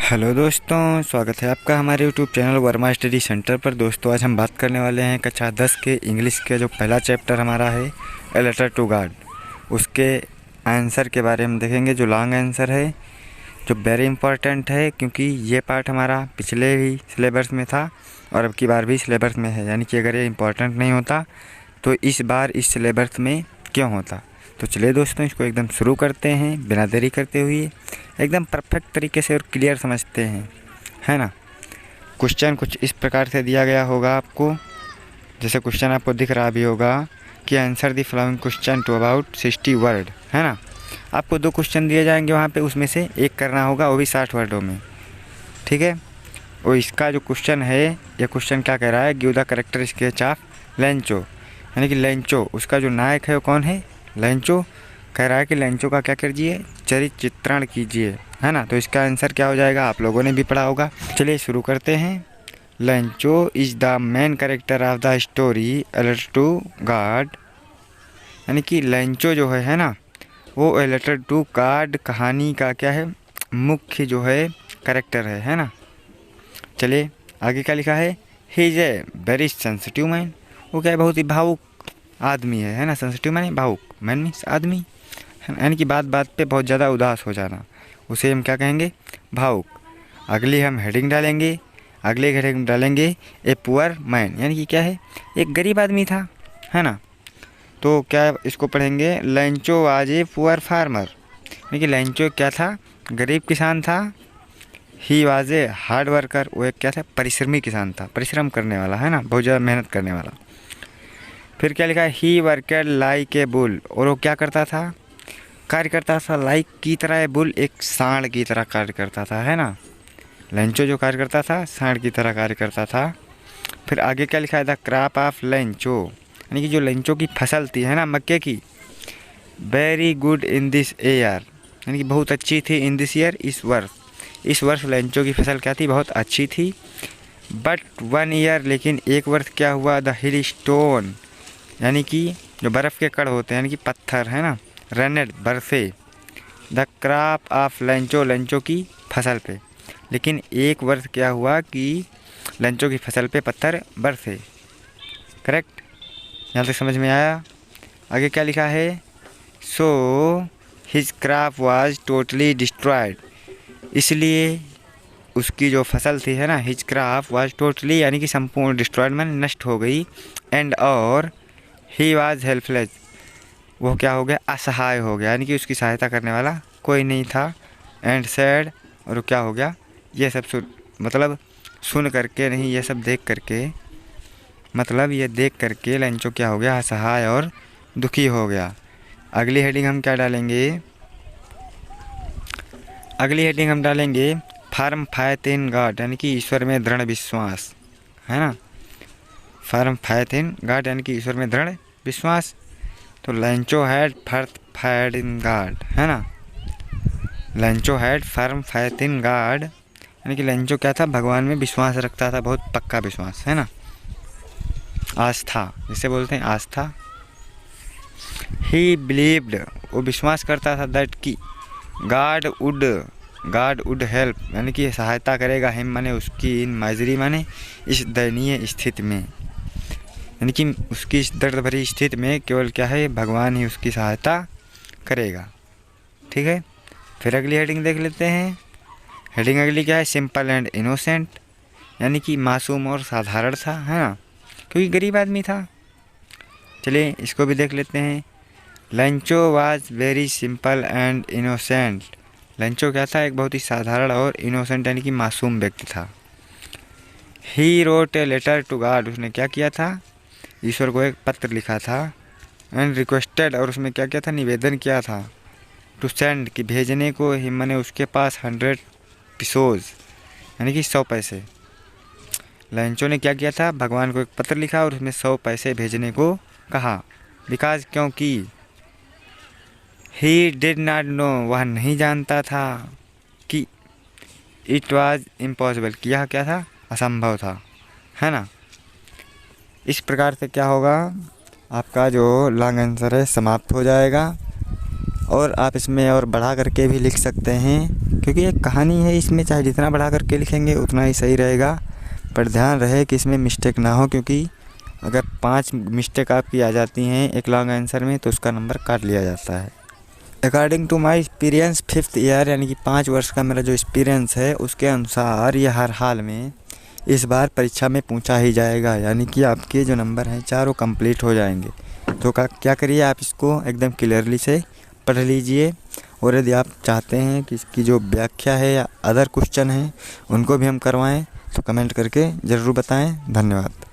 Hello दोस्तों, स्वागत है आपका हमारे YouTube channel Verma study centre पर। दोस्तों, आज हम बात करने वाले हैं कक्षा 10 के इंग्लिश के जो पहला चैप्टर हमारा है ए लेटर टू गॉड, उसके आंसर के बारे में देखेंगे। जो लॉन्ग आंसर है, जो वेरी इंपॉर्टेंट है, क्योंकि ये पार्ट हमारा पिछले भी सिलेबस में था और अब की बार भी सिलेबस में है। यानी कि अगर ये इम्पोर्टेंट नहीं होता तो इस बार इस सिलेबस में क्यों होता। तो चलिए दोस्तों, इसको एकदम शुरू करते हैं बिना देरी करते हुए, एकदम परफेक्ट तरीके से और क्लियर समझते हैं, है ना। क्वेश्चन कुछ इस प्रकार से दिया गया होगा आपको, जैसे क्वेश्चन आपको दिख रहा भी होगा कि answer the following question to about 60 word, है ना। आपको 2 क्वेश्चन दिए जाएंगे वहाँ पे, उसमें से एक करना होगा, वो भी 60 वर्डों में, ठीक है। और इसका जो क्वेश्चन है, ये क्वेश्चन क्या कह रहा है, give the character sketch of Lencho, यानी कि लेंचो उसका जो नायक है वो कौन है, लेंचो। कह रहा है कि लेंचो का क्या कीजिए, चरित्र चित्रण कीजिए, है ना। तो इसका आंसर क्या हो जाएगा, आप लोगों ने भी पढ़ा होगा। चलिए शुरू करते हैं। Lencho is the main character of the story a letter to God, यानी कि लेंचो जो है ना, वो ए लेटर टू गॉड कहानी का क्या है, मुख्य जो है कैरेक्टर है ना। चलिए आगे क्या लिखा है, he is a very sensitive man, वो क्या है, बहुत ही भावुक आदमी है ना। सेंसिटिव मैन भावुक, मैन मीन्स आदमी, यानी कि बात बात पे बहुत ज़्यादा उदास हो जाना, उसे हम क्या कहेंगे, भावुक। अगली हम हेडिंग डालेंगे, अगले हेडिंग डालेंगे ए पुअर मैन, यानी कि क्या है, एक गरीब आदमी था, है ना। तो क्या इसको पढ़ेंगे, Lencho was a poor farmer, यानी कि लेंचो क्या था, गरीब किसान था। He was a hard worker, वो एक क्या था, परिश्रमी किसान था, परिश्रम करने वाला, है ना, बहुत ज़्यादा मेहनत करने वाला। फिर क्या लिखा है, ही वर्केड लाइक ए बुल, और वो क्या करता था, कार्य करता था लाइक की तरह, ए बुल एक सांड की तरह कार्य करता था, है ना। लेंचो जो कार्य करता था, सांड की तरह कार्य करता था। फिर आगे क्या लिखा है, द क्रॉप ऑफ लेंचो, यानी कि जो लेंचो की फसल थी, है ना, मक्के की, very good in this year, यानी कि बहुत अच्छी थी, इन दिस ईयर इस वर्ष लेंचो की फसल क्या थी, बहुत अच्छी थी। बट 1 ईयर, लेकिन एक वर्ष क्या हुआ, द हिल स्टोन, यानी कि जो बर्फ़ के कण होते हैं, यानी कि पत्थर, है ना, रेनेड बरसे, the crop of Lencho, Lencho की फसल पे, लेकिन एक वर्ष क्या हुआ कि लेंचो की फसल पे पत्थर बरसे। करेक्ट, यहाँ तक समझ में आया। आगे क्या लिखा है, so his crop was totally destroyed, इसलिए उसकी जो फसल थी, है ना, हिज क्रॉप वाज टोटली, यानी कि संपूर्ण, डिस्ट्रॉयड माने नष्ट हो गई, एंड और ही वाज हेल्पलेस, वो क्या हो गया, असहाय हो गया, यानी कि उसकी सहायता करने वाला कोई नहीं था। एंड सैड, और वो क्या हो गया, ये सब मतलब सुन करके नहीं, ये सब देख करके, मतलब ये देख करके लेंचो क्या हो गया, असहाय और दुखी हो गया। अगली हेडिंग हम क्या डालेंगे, अगली हेडिंग हम डालेंगे फर्म फाइथ इन गॉड, यानी कि ईश्वर में दृढ़ विश्वास, है ना। फर्म फाइथ इन गॉड, यानी कि ईश्वर में दृढ़ विश्वास। तो Lencho had fifth in God, है ना, Lencho had firm fifth in God, यानी कि लेंचो क्या था, भगवान में विश्वास रखता था, बहुत पक्का विश्वास, है ना, आस्था जिसे बोलते हैं, आस्था। ही बिलीव्ड, वो विश्वास करता था, दैट कि गॉड वुड हेल्प, यानी कि सहायता करेगा, हिम माने उसकी, इन माजरी माने इस दयनीय स्थिति में, यानी कि उसकी इस दर्द भरी स्थिति में केवल क्या है, भगवान ही उसकी सहायता करेगा, ठीक है। फिर अगली हेडिंग देख लेते हैं। हेडिंग अगली क्या है, सिंपल एंड इनोसेंट, यानी कि मासूम और साधारण था, है ना, क्योंकि गरीब आदमी था। चलिए इसको भी देख लेते हैं। Lencho was very simple and innocent, Lencho क्या था, एक बहुत ही साधारण और इनोसेंट, यानी कि मासूम व्यक्ति था। He wrote a letter to God, उसने क्या किया था, ईश्वर को एक पत्र लिखा था। एंड रिक्वेस्टेड, और उसमें क्या किया था, निवेदन किया था, टू सेंड, कि भेजने को, हिम माने उसके पास 100 पिसोज, यानी कि 100 पैसे। लेंचो ने क्या किया था, भगवान को एक पत्र लिखा और उसमें 100 पैसे भेजने को कहा। बिकॉज, क्योंकि ही डिड नॉट नो, वह नहीं जानता था कि इट वॉज इम्पॉसिबल, कि यह क्या था, असंभव था, है ना। इस प्रकार से क्या होगा, आपका जो लॉन्ग आंसर है समाप्त हो जाएगा। और आप इसमें और बढ़ा करके भी लिख सकते हैं, क्योंकि एक कहानी है, इसमें चाहे जितना बढ़ा करके लिखेंगे उतना ही सही रहेगा। पर ध्यान रहे कि इसमें मिस्टेक ना हो, क्योंकि अगर 5 मिस्टेक आपकी आ जाती हैं एक लॉन्ग आंसर में तो उसका नंबर काट लिया जाता है। According to my experience 5th year, यानी कि 5 वर्ष का मेरा जो एक्सपीरियंस है उसके अनुसार ये हर हाल में इस बार परीक्षा में पूछा ही जाएगा, यानी कि आपके जो नंबर हैं 4 वो कंप्लीट हो जाएंगे। तो क्या करिए, आप इसको एकदम क्लियरली से पढ़ लीजिए। और यदि आप चाहते हैं कि इसकी जो व्याख्या है या अदर क्वेश्चन हैं उनको भी हम करवाएं तो कमेंट करके ज़रूर बताएं। धन्यवाद।